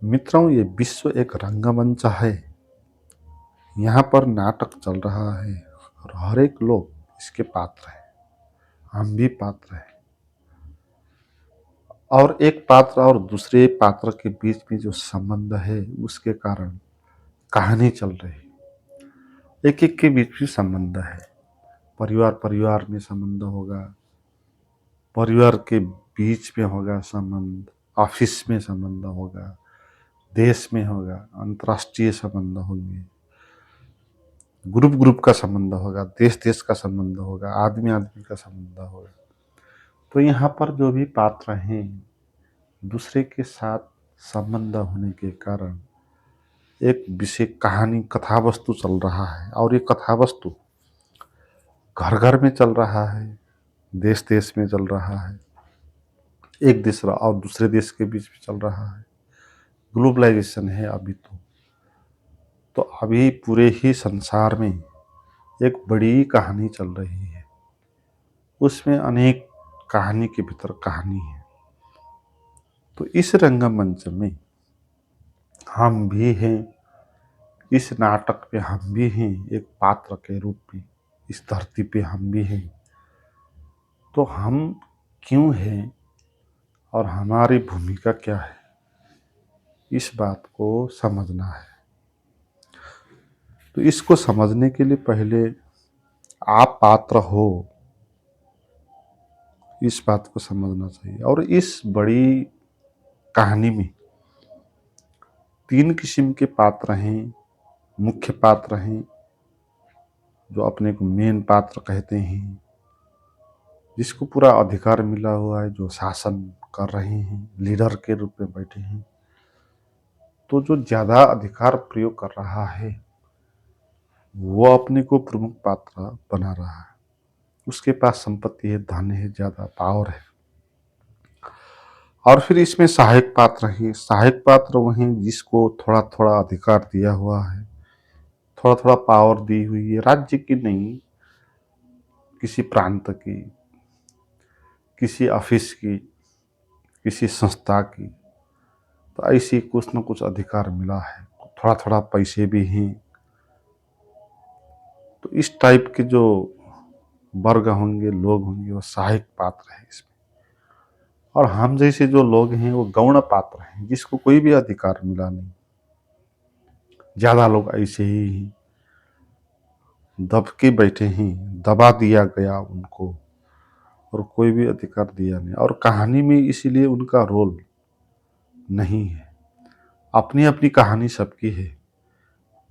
मित्रों, ये विश्व एक रंगमंच है। यहाँ पर नाटक चल रहा है और हर एक लोग इसके पात्र हैं। हम भी पात्र हैं और एक पात्र और दूसरे पात्र के बीच में जो संबंध है उसके कारण कहानी चल रही है। एक एक के बीच में संबंध है। परिवार परिवार में संबंध होगा, परिवार के बीच में होगा संबंध, ऑफिस में संबंध होगा, देश में होगा, अंतर्राष्ट्रीय संबंध होंगे, ग्रुप ग्रुप का संबंध होगा, देश देश का संबंध होगा, आदमी आदमी का संबंध होगा। तो यहाँ पर जो भी पात्र हैं दूसरे के साथ संबंध होने के कारण एक विषय कहानी कथा वस्तु चल रहा है और ये कथा वस्तु घर घर में चल रहा है, देश देश में चल रहा है, एक देश और दूसरे देश के बीच में चल रहा है। ग्लोबलाइजेशन है अभी तो अभी पूरे ही संसार में एक बड़ी कहानी चल रही है। उसमें अनेक कहानी के भीतर कहानी है। तो इस रंगमंच में हम भी हैं, इस नाटक पे हम भी हैं, एक पात्र के रूप में इस धरती पे हम भी हैं। तो हम क्यों हैं और हमारी भूमिका क्या है, इस बात को समझना है। तो इसको समझने के लिए पहले आप पात्र हो, इस बात को समझना चाहिए। और इस बड़ी कहानी में 3 किस्म के पात्र हैं। मुख्य पात्र हैं जो अपने को मेन पात्र कहते हैं, जिसको पूरा अधिकार मिला हुआ है, जो शासन कर रहे हैं, लीडर के रूप में बैठे हैं। तो जो ज़्यादा अधिकार प्रयोग कर रहा है वो अपने को प्रमुख पात्र बना रहा है। उसके पास संपत्ति है, धन है, ज़्यादा पावर है। और फिर इसमें सहायक पात्र हैं। सहायक पात्र वो हैं जिसको थोड़ा थोड़ा अधिकार दिया हुआ है, थोड़ा थोड़ा पावर दी हुई है, राज्य की नहीं, किसी प्रांत की, किसी ऑफिस की, किसी संस्था की। तो ऐसी कुछ न कुछ अधिकार मिला है, थोड़ा थोड़ा पैसे भी हैं। तो इस टाइप के जो वर्ग होंगे, लोग होंगे, वो सहायक पात्र है इसमें। और हम जैसे जो लोग हैं वो गौण पात्र हैं, जिसको कोई भी अधिकार मिला नहीं। ज़्यादा लोग ऐसे ही हैं, दब के बैठे हैं, दबा दिया गया उनको और कोई भी अधिकार दिया नहीं। और कहानी में इसीलिए उनका रोल नहीं है। अपनी अपनी कहानी सबकी है,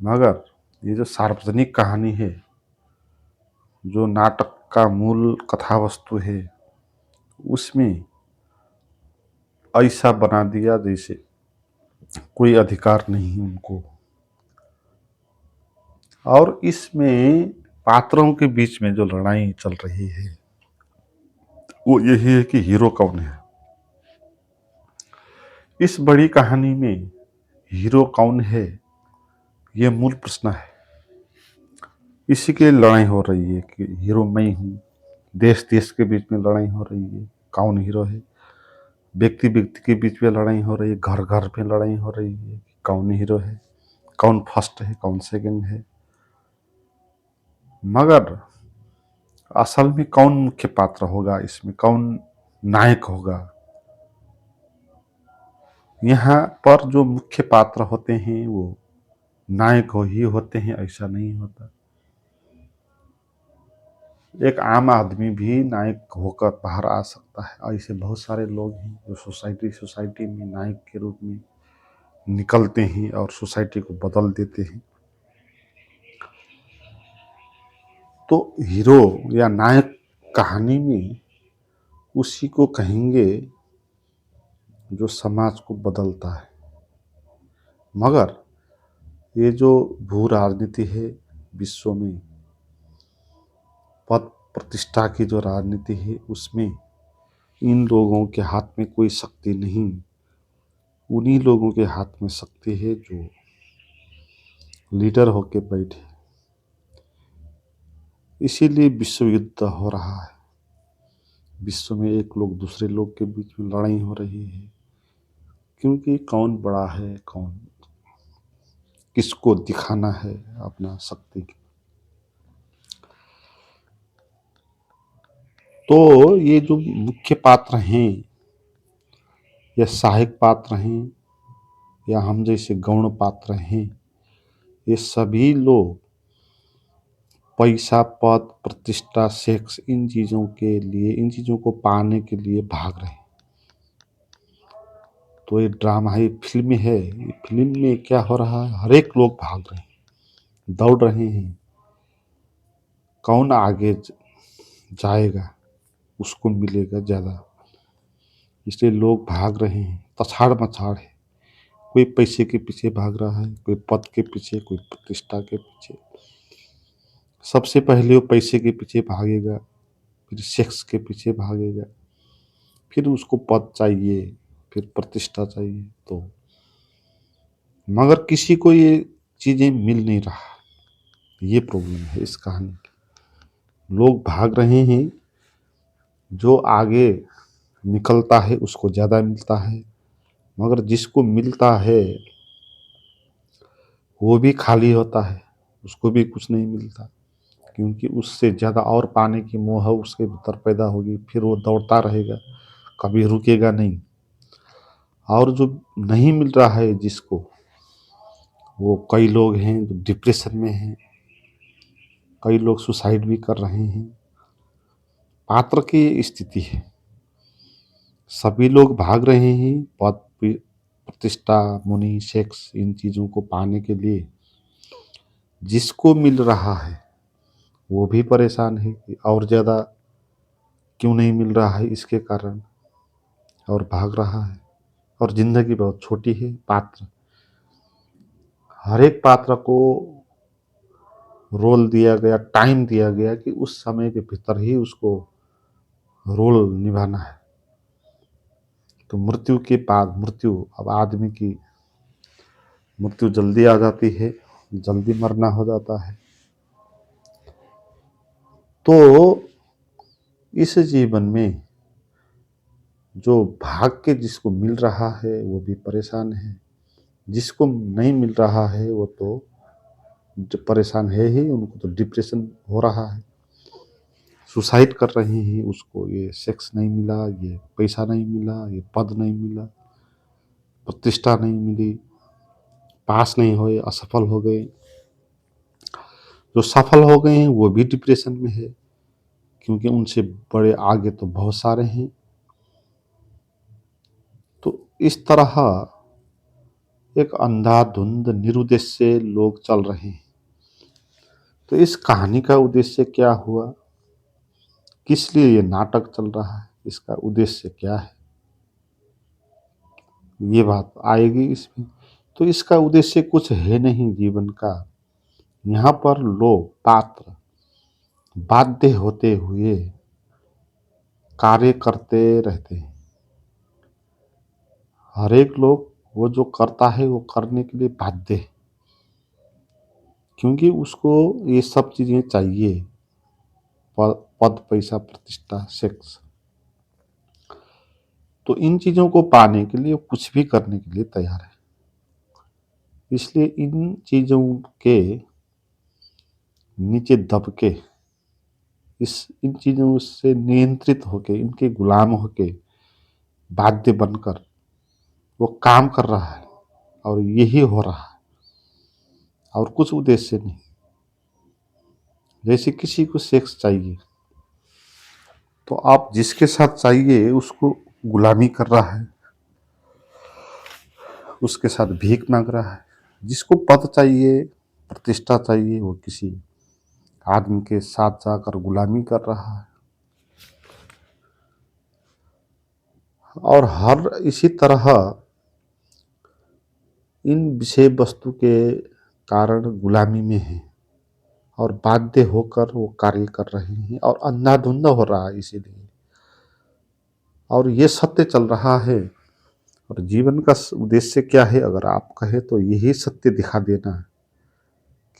मगर ये जो सार्वजनिक कहानी है, जो नाटक का मूल कथा वस्तु है, उसमें ऐसा बना दिया जैसे कोई अधिकार नहीं उनको। और इसमें पात्रों के बीच में जो लड़ाई चल रही है वो यही है कि हीरो कौन है। इस बड़ी कहानी में हीरो कौन है, ये मूल प्रश्न है। इसी के लिए लड़ाई हो रही है कि हीरो मैं हूँ। देश देश के बीच में लड़ाई हो रही है, कौन हीरो है। व्यक्ति व्यक्ति के बीच में लड़ाई हो रही है, घर घर में लड़ाई हो रही है, कौन हीरो है, कौन फर्स्ट है, कौन सेकंड है। मगर असल में कौन मुख्य पात्र होगा, इसमें कौन नायक होगा। यहाँ पर जो मुख्य पात्र होते हैं वो नायक ही होते हैं, ऐसा नहीं होता। एक आम आदमी भी नायक होकर बाहर आ सकता है। ऐसे बहुत सारे लोग हैं जो सोसाइटी में नायक के रूप में निकलते हैं और सोसाइटी को बदल देते हैं। तो हीरो या नायक कहानी में उसी को कहेंगे जो समाज को बदलता है। मगर ये जो भू राजनीति है विश्व में, पद प्रतिष्ठा की जो राजनीति है, उसमें इन लोगों के हाथ में कोई शक्ति नहीं। उन्हीं लोगों के हाथ में शक्ति है जो लीडर होके बैठे। इसीलिए विश्व युद्ध हो रहा है। विश्व में एक लोग दूसरे लोग के बीच में लड़ाई हो रही है क्योंकि कौन बड़ा है, कौन किसको दिखाना है अपना शक्ति। तो ये जो मुख्य पात्र हैं या सहायक पात्र हैं या हम जैसे गौण पात्र हैं, ये सभी लोग पैसा, पद, प्रतिष्ठा, सेक्स, इन चीज़ों के लिए, इन चीज़ों को पाने के लिए भाग रहे हैं। तो ये ड्रामा है, ये फिल्म है। ये फिल्म में क्या हो रहा है, हर एक लोग भाग रहे हैं, दौड़ रहे हैं, कौन आगे जाएगा उसको मिलेगा ज़्यादा, इसलिए लोग भाग रहे हैं। तछाड़ मछाड़ है, कोई पैसे के पीछे भाग रहा है, कोई पद के पीछे, कोई प्रतिष्ठा के पीछे। सबसे पहले वो पैसे के पीछे भागेगा, फिर सेक्स के पीछे भागेगा, फिर उसको पद चाहिए, फिर प्रतिष्ठा चाहिए। तो मगर किसी को ये चीज़ें मिल नहीं रहा, ये प्रॉब्लम है इस कहानी की। लोग भाग रहे हैं, जो आगे निकलता है उसको ज़्यादा मिलता है, मगर जिसको मिलता है वो भी खाली होता है, उसको भी कुछ नहीं मिलता, क्योंकि उससे ज़्यादा और पाने की मोह उसके भीतर पैदा होगी। फिर वो दौड़ता रहेगा, कभी रुकेगा नहीं। और जो नहीं मिल रहा है जिसको, वो कई लोग हैं जो डिप्रेशन में हैं, कई लोग सुसाइड भी कर रहे हैं। पात्र की स्थिति है, सभी लोग भाग रहे हैं पद, प्रतिष्ठा, मुनि, सेक्स, इन चीज़ों को पाने के लिए। जिसको मिल रहा है वो भी परेशान है कि और ज़्यादा क्यों नहीं मिल रहा है, इसके कारण, और भाग रहा है। और ज़िंदगी बहुत छोटी है। पात्र, हर एक पात्र को रोल दिया गया, टाइम दिया गया कि उस समय के भीतर ही उसको रोल निभाना है। तो मृत्यु के बाद मृत्यु, अब आदमी की मृत्यु जल्दी आ जाती है, जल्दी मरना हो जाता है। तो इस जीवन में जो भाग के जिसको मिल रहा है वो भी परेशान है, जिसको नहीं मिल रहा है वो तो परेशान है ही, उनको तो डिप्रेशन हो रहा है, सुसाइड कर रहे हैं। उसको ये सेक्स नहीं मिला, ये पैसा नहीं मिला, ये पद नहीं मिला, प्रतिष्ठा नहीं मिली, पास नहीं हुए, असफल हो गए। जो सफल हो गए हैं वो भी डिप्रेशन में है, क्योंकि उनसे बड़े आगे तो बहुत सारे हैं। तो इस तरह एक अंधाधुंध निरुद्देश्य लोग चल रहे हैं। तो इस कहानी का उद्देश्य क्या हुआ, किस लिए ये नाटक चल रहा है, इसका उद्देश्य क्या है, ये बात आएगी इसमें। तो इसका उद्देश्य कुछ है नहीं जीवन का। यहाँ पर लोग, पात्र बाध्य होते हुए कार्य करते रहते हैं। हर एक लोग वो जो करता है वो करने के लिए बाध्य है, क्योंकि उसको ये सब चीज़ें चाहिए, पद, पैसा, प्रतिष्ठा, सेक्स। तो इन चीज़ों को पाने के लिए कुछ भी करने के लिए तैयार है। इसलिए इन चीज़ों के नीचे दब के, इन चीज़ों से नियंत्रित होके, इनके गुलाम होके, बाध्य बनकर वो काम कर रहा है, और यही हो रहा है, और कुछ उद्देश्य नहीं। जैसे किसी को सेक्स चाहिए, तो आप जिसके साथ चाहिए उसको गुलामी कर रहा है, उसके साथ भीख मांग रहा है। जिसको पद चाहिए, प्रतिष्ठा चाहिए, वो किसी आदमी के साथ जाकर गुलामी कर रहा है। और हर इसी तरह इन विषय वस्तु के कारण गुलामी में है, और बाध्य होकर वो कार्य कर रहे हैं, और अंधाधुंध हो रहा है इसीलिए। और ये सत्य चल रहा है। और जीवन का उद्देश्य क्या है, अगर आप कहे तो यही सत्य दिखा देना है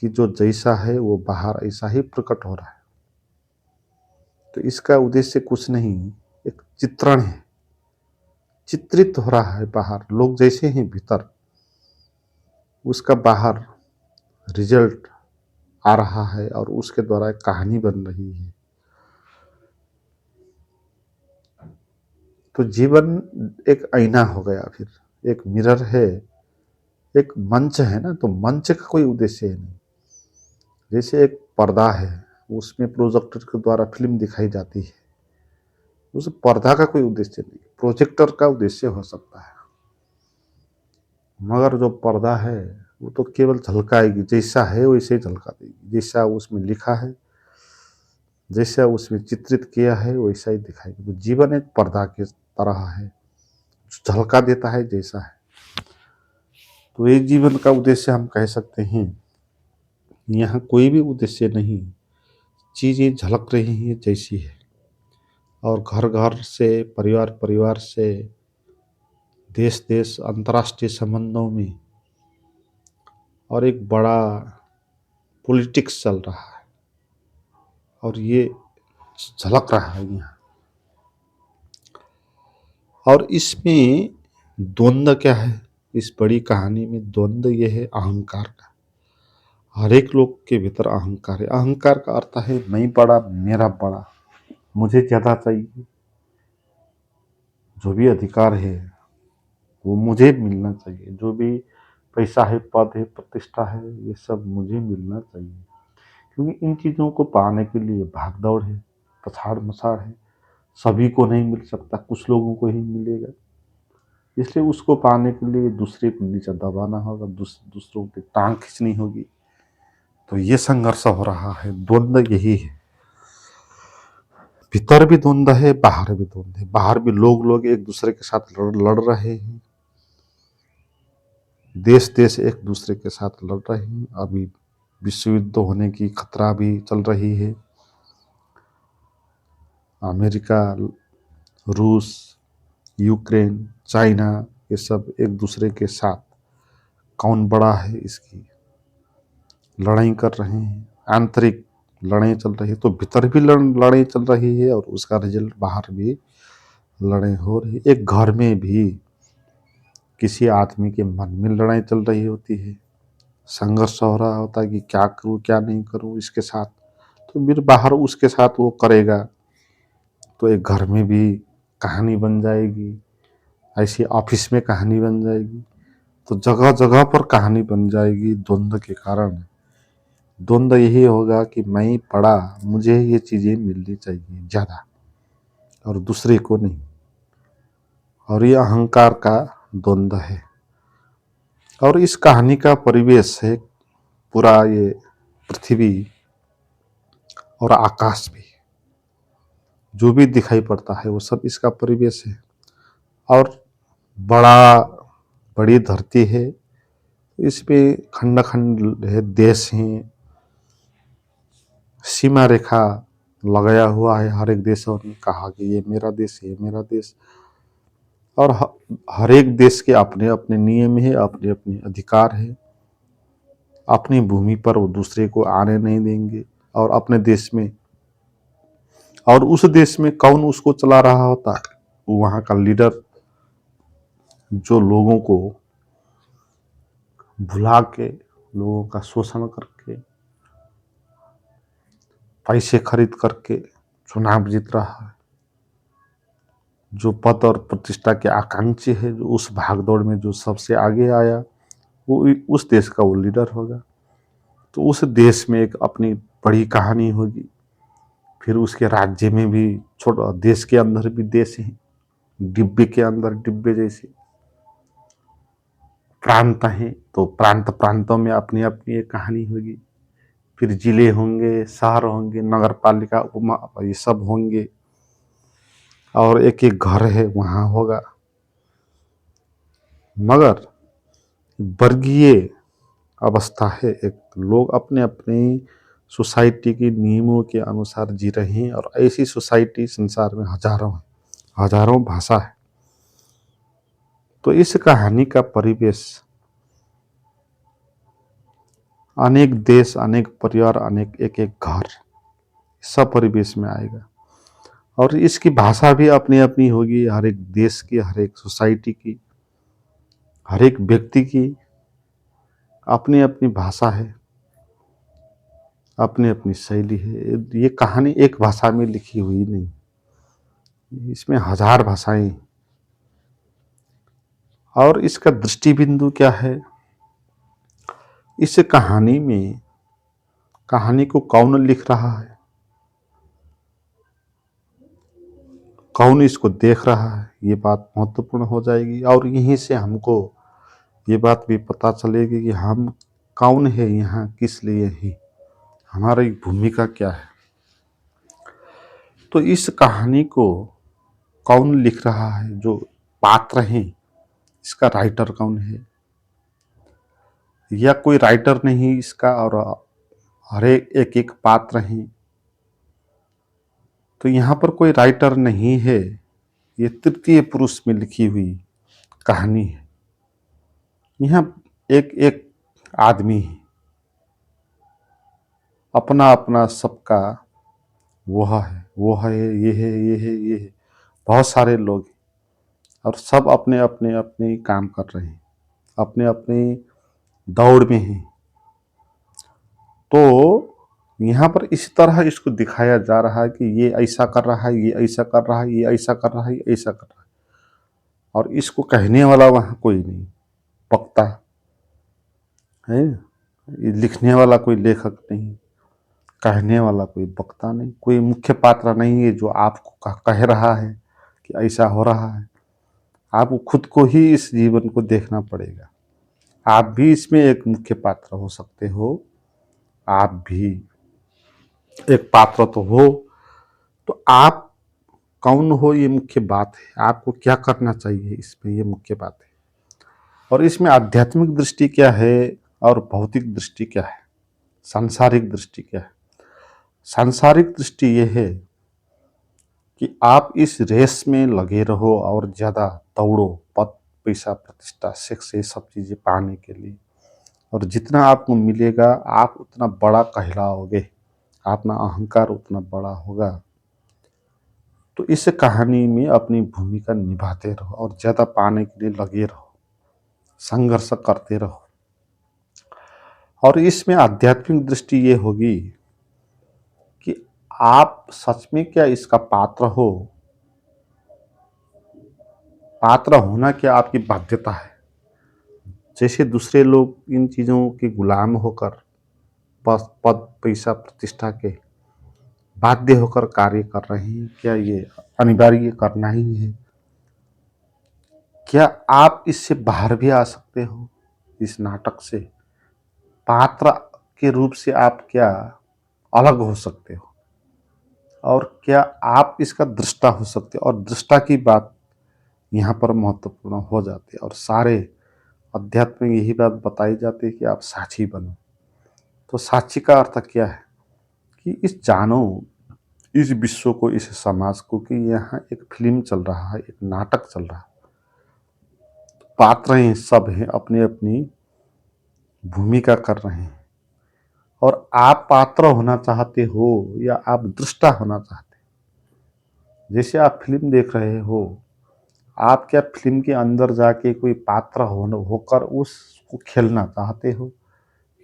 कि जो जैसा है वो बाहर ऐसा ही प्रकट हो रहा है। तो इसका उद्देश्य कुछ नहीं, एक चित्रण है चित्रित हो रहा है बाहर, लोग जैसे हैं भीतर, उसका बाहर रिजल्ट आ रहा है और उसके द्वारा एक कहानी बन रही है। तो जीवन एक आईना हो गया, फिर एक मिरर है, एक मंच है ना, तो मंच का कोई उद्देश्य है नहीं। जैसे एक पर्दा है, उसमें प्रोजेक्टर के द्वारा फिल्म दिखाई जाती है, उस पर्दा का कोई उद्देश्य नहीं, प्रोजेक्टर का उद्देश्य हो सकता है। मगर जो पर्दा है वो तो केवल झलकाएगी, जैसा है वैसे ही झलका देगी, जैसा उसमें लिखा है, जैसा उसमें चित्रित किया है वैसा ही दिखाएगी। तो जीवन एक पर्दा की तरह है, झलका देता है जैसा है। तो ये जीवन का उद्देश्य हम कह सकते हैं। यहाँ कोई भी उद्देश्य नहीं, चीजें झलक रही हैं जैसी है, और घर घर से, परिवार परिवार से, देश देश, अंतर्राष्ट्रीय संबंधों में, और एक बड़ा पॉलिटिक्स चल रहा है, और ये झलक रहा है यहाँ। और इसमें द्वंद्व क्या है, इस बड़ी कहानी में द्वंद्व ये है अहंकार का। हर एक लोग के भीतर अहंकार है। अहंकार का अर्थ है मैं बड़ा, मेरा बड़ा, मुझे ज्यादा चाहिए, जो भी अधिकार है वो मुझे मिलना चाहिए, जो भी पैसा है, पद है, प्रतिष्ठा है, ये सब मुझे मिलना चाहिए। क्योंकि इन चीज़ों को पाने के लिए भाग दौड़ है, पछाड़ मछाड़ है, सभी को नहीं मिल सकता, कुछ लोगों को ही मिलेगा। इसलिए उसको पाने के लिए दूसरे को नीचे दबाना होगा, दूसरों की टांग खींचनी होगी। तो ये संघर्ष हो रहा है, द्वंद्व यही है। भीतर भी द्वंद्व है, बाहर भी द्वंद्व है। बाहर भी लोग एक दूसरे के साथ लड़ रहे हैं, देश देश एक दूसरे के साथ लड़ रहे हैं। अभी विश्व युद्ध होने की खतरा भी चल रही है। अमेरिका, रूस, यूक्रेन, चाइना, ये सब एक दूसरे के साथ कौन बड़ा है इसकी लड़ाई कर रहे हैं। आंतरिक लड़ाई चल रही है, तो भीतर भी लड़ाई चल रही है, और उसका रिजल्ट बाहर भी लड़ाई हो रही है। एक घर में भी किसी आदमी के मन में लड़ाई चल रही होती है, संघर्ष हो रहा होता है कि क्या करूं क्या नहीं करूं इसके साथ। तो फिर बाहर उसके साथ वो करेगा, तो एक घर में भी कहानी बन जाएगी, ऐसी ऑफिस में कहानी बन जाएगी। तो जगह जगह पर कहानी बन जाएगी द्वंद्व के कारण। द्वंद्व यही होगा कि मैं पढ़ा, मुझे ये चीज़ें मिलनी चाहिए ज़्यादा, और दूसरे को नहीं। और ये अहंकार का द्वंद्व है। और इस कहानी का परिवेश है पूरा ये पृथ्वी और आकाश भी, जो भी दिखाई पड़ता है वो सब इसका परिवेश है। और बड़ा बड़ी धरती है, इस पे खंड खंड है, देश हैं, सीमा रेखा लगाया हुआ है हर एक देशों ने, कहा कि ये मेरा देश है, ये मेरा देश। और हर एक देश के अपने अपने नियम है, अपने अपने अधिकार है। अपनी भूमि पर वो दूसरे को आने नहीं देंगे। और अपने देश में, और उस देश में कौन उसको चला रहा होता, वहाँ का लीडर, जो लोगों को भुला के, लोगों का शोषण करके, पैसे खरीद करके चुनाव जीत रहा है, जो पद और प्रतिष्ठा के आकांक्षी है, जो उस भागदौड़ में जो सबसे आगे आया, वो उस देश का वो लीडर होगा। तो उस देश में एक अपनी बड़ी कहानी होगी। फिर उसके राज्य में भी, छोटा देश के अंदर भी देश है, डिब्बे के अंदर डिब्बे जैसे प्रांत हैं, तो प्रांत प्रांतों में अपनी अपनी एक कहानी होगी। फिर जिले होंगे, शहर होंगे, नगर पालिका, उपमा, ये सब होंगे, और एक एक घर है वहाँ होगा। मगर वर्गीय अवस्था है, एक लोग अपने अपने सोसाइटी के नियमों के अनुसार जी रहे हैं। और ऐसी सोसाइटी संसार में हजारों है, हजारों भाषा है। तो इस कहानी का परिवेश अनेक देश, अनेक परिवार, अनेक एक एक घर, सब परिवेश में आएगा। और इसकी भाषा भी अपनी अपनी होगी, हर एक देश की, हर एक सोसाइटी की, हर एक व्यक्ति की अपनी अपनी भाषा है, अपनी अपनी शैली है। ये कहानी एक भाषा में लिखी हुई नहीं, इसमें हजार भाषाएं। और इसका दृष्टि बिंदु क्या है, इस कहानी में कहानी को कौन लिख रहा है, कौन इसको देख रहा है, ये बात महत्वपूर्ण हो जाएगी। और यहीं से हमको ये बात भी पता चलेगी कि हम कौन है, यहाँ किस लिए है, हमारी भूमिका क्या है। तो इस कहानी को कौन लिख रहा है, जो पात्र हैं, इसका राइटर कौन है, या कोई राइटर नहीं इसका, और हर एक एक पात्र हैं। तो यहाँ पर कोई राइटर नहीं है, ये तृतीय पुरुष में लिखी हुई कहानी है। यहाँ एक एक आदमी है, अपना अपना सबका वो है, ये है, ये है, ये है, बहुत सारे लोग हैं और सब अपने अपने अपने काम कर रहे हैं, अपने अपने दौड़ में हैं। तो यहाँ पर इस तरह इसको दिखाया जा रहा है कि ये ऐसा कर रहा है, ये ऐसा कर रहा है, ये ऐसा कर रहा है, ये ऐसा कर रहा है, और इसको कहने वाला वहाँ कोई नहीं, वक्ता है, ये लिखने वाला कोई लेखक नहीं, कहने वाला कोई वक्ता नहीं, कोई मुख्य पात्र नहीं है जो आपको कह रहा है कि ऐसा हो रहा है। आपको खुद को ही इस जीवन को देखना पड़ेगा। आप भी इसमें एक मुख्य पात्र हो सकते हो, आप भी एक पात्र तो हो। तो आप कौन हो, ये मुख्य बात है, आपको क्या करना चाहिए इसमें, ये मुख्य बात है। और इसमें आध्यात्मिक दृष्टि क्या है और भौतिक दृष्टि क्या है, सांसारिक दृष्टि क्या है। सांसारिक दृष्टि ये है कि आप इस रेस में लगे रहो और ज़्यादा दौड़ो, पद पैसा प्रतिष्ठा सेक्स ये सब चीज़ें पाने के लिए, और जितना आपको मिलेगा आप उतना बड़ा कहलाओगे, अपना अहंकार उतना बड़ा होगा। तो इस कहानी में अपनी भूमिका निभाते रहो और ज़्यादा पाने के लिए लगे रहो, संघर्ष करते रहो। और इसमें आध्यात्मिक दृष्टि ये होगी कि आप सच में क्या इसका पात्र हो, पात्र होना क्या आपकी बाध्यता है। जैसे दूसरे लोग इन चीज़ों के गुलाम होकर पद पैसा प्रतिष्ठा के बाध्य होकर कार्य कर रहे हैं, क्या ये अनिवार्य करना ही है। क्या आप इससे बाहर भी आ सकते हो, इस नाटक से पात्र के रूप से आप क्या अलग हो सकते हो, और क्या आप इसका दृष्टा हो सकते हो। और दृष्टा की बात यहाँ पर महत्वपूर्ण हो जाती है, और सारे अध्यात्म में यही बात बताई जाती है कि आप साक्षी बनो। तो साक्षी का अर्थ क्या है कि इस जानो इस विश्व को, इस समाज को, कि यहाँ एक फिल्म चल रहा है, एक नाटक चल रहा है, पात्र हैं, सब हैं, अपनी अपनी भूमिका कर रहे हैं। और आप पात्र होना चाहते हो या आप दृष्टा होना चाहते हो। जैसे आप फिल्म देख रहे हो, आप क्या फिल्म के अंदर जाके कोई पात्र होकर उसको खेलना चाहते हो,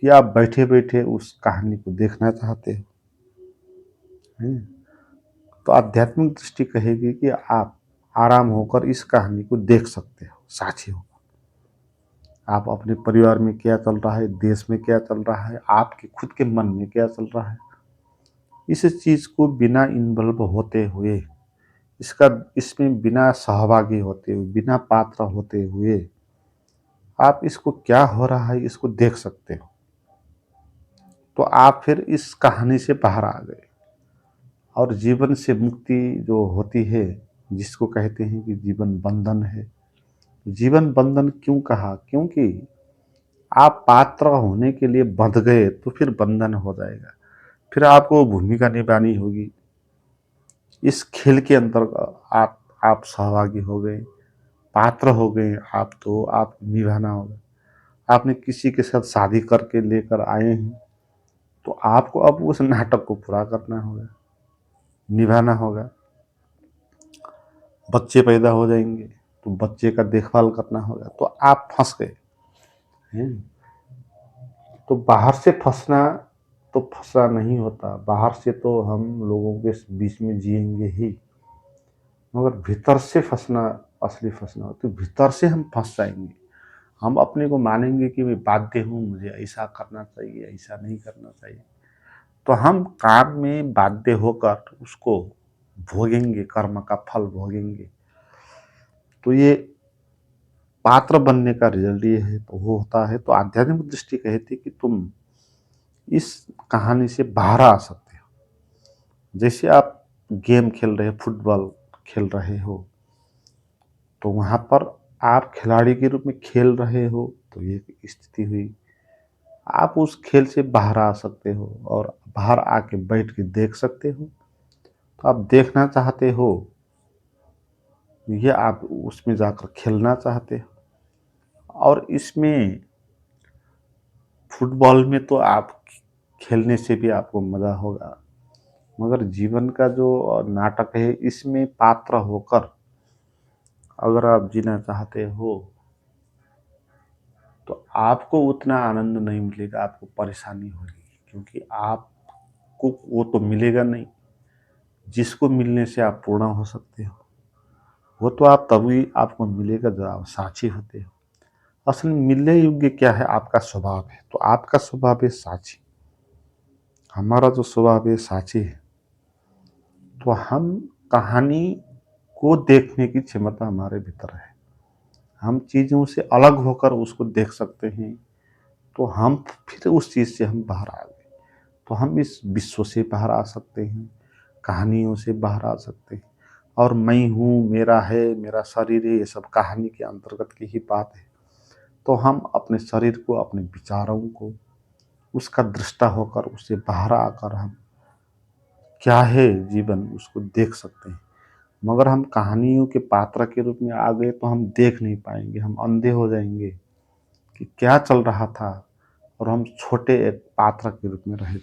या आप बैठे बैठे उस कहानी को देखना चाहते हो। तो आध्यात्मिक दृष्टि कहेगी कि आप आराम होकर इस कहानी को देख सकते हो, साक्षी हो। आप अपने परिवार में क्या चल रहा है, देश में क्या चल रहा है, आपके खुद के मन में क्या चल रहा है, इस चीज़ को बिना इन्वॉल्व होते हुए, इसमें बिना सहभागी होते हुए, बिना पात्र होते हुए, आप इसको क्या हो रहा है इसको देख सकते हो। तो आप फिर इस कहानी से बाहर आ गए, और जीवन से मुक्ति जो होती है, जिसको कहते हैं कि जीवन बंधन है। जीवन बंधन क्यों कहा, क्योंकि आप पात्र होने के लिए बंध गए तो फिर बंधन हो जाएगा, फिर आपको भूमिका निभानी होगी। इस खेल के अंदर आप सहभागी हो गए, पात्र हो गए आप, तो आप निभाना होगा। आपने किसी के साथ शादी करके लेकर आए हैं, तो आपको अब उस नाटक को पूरा करना होगा, निभाना होगा। बच्चे पैदा हो जाएंगे तो बच्चे का देखभाल करना होगा, तो आप फंस गए हैं। तो बाहर से फंसना तो फंसा नहीं होता, बाहर से तो हम लोगों के बीच में जिएंगे ही, मगर भीतर से फंसना असली फंसना हो, तो भीतर से हम फंस जाएंगे। हम अपने को मानेंगे कि मैं बाध्य हूँ, मुझे ऐसा करना चाहिए, ऐसा नहीं करना चाहिए, तो हम काम में बाध्य होकर उसको भोगेंगे, कर्म का फल भोगेंगे। तो ये पात्र बनने का रिजल्ट ये है, तो वो होता है। तो आध्यात्मिक दृष्टि कहती है कि तुम इस कहानी से बाहर आ सकते हो। जैसे आप गेम खेल रहे, फुटबॉल खेल रहे हो, तो वहां पर आप खिलाड़ी के रूप में खेल रहे हो, तो ये स्थिति हुई। आप उस खेल से बाहर आ सकते हो और बाहर आके बैठ के देख सकते हो। तो आप देखना चाहते हो या आप उसमें जाकर खेलना चाहते हो। और इसमें फुटबॉल में तो आप खेलने से भी आपको मजा होगा, मगर जीवन का जो नाटक है इसमें पात्र होकर अगर आप जीना चाहते हो तो आपको उतना आनंद नहीं मिलेगा, आपको परेशानी होगी, क्योंकि आपको वो तो मिलेगा नहीं जिसको मिलने से आप पूर्ण हो सकते हो। वो तो आप तभी आपको मिलेगा जब आप साक्षी होते हो। असल में मिलने योग्य क्या है? आपका स्वभाव है। तो आपका स्वभाव है साक्षी, हमारा जो स्वभाव है साक्षी है। तो हम कहानी को देखने की क्षमता हमारे भीतर है, हम चीज़ों से अलग होकर उसको देख सकते हैं। तो हम फिर उस चीज़ से हम बाहर आ गए, तो हम इस विश्व से बाहर आ सकते हैं, कहानियों से बाहर आ सकते हैं। और मैं हूँ, मेरा है, मेरा शरीर है, ये सब कहानी के अंतर्गत की ही बात है। तो हम अपने शरीर को, अपने विचारों को, उसका दृष्टा होकर उससे बाहर आकर हम क्या है जीवन उसको देख सकते हैं। मगर हम कहानियों के पात्र के रूप में आ गए तो हम देख नहीं पाएंगे, हम अंधे हो जाएंगे कि क्या चल रहा था, और हम छोटे एक पात्र के रूप में रहे।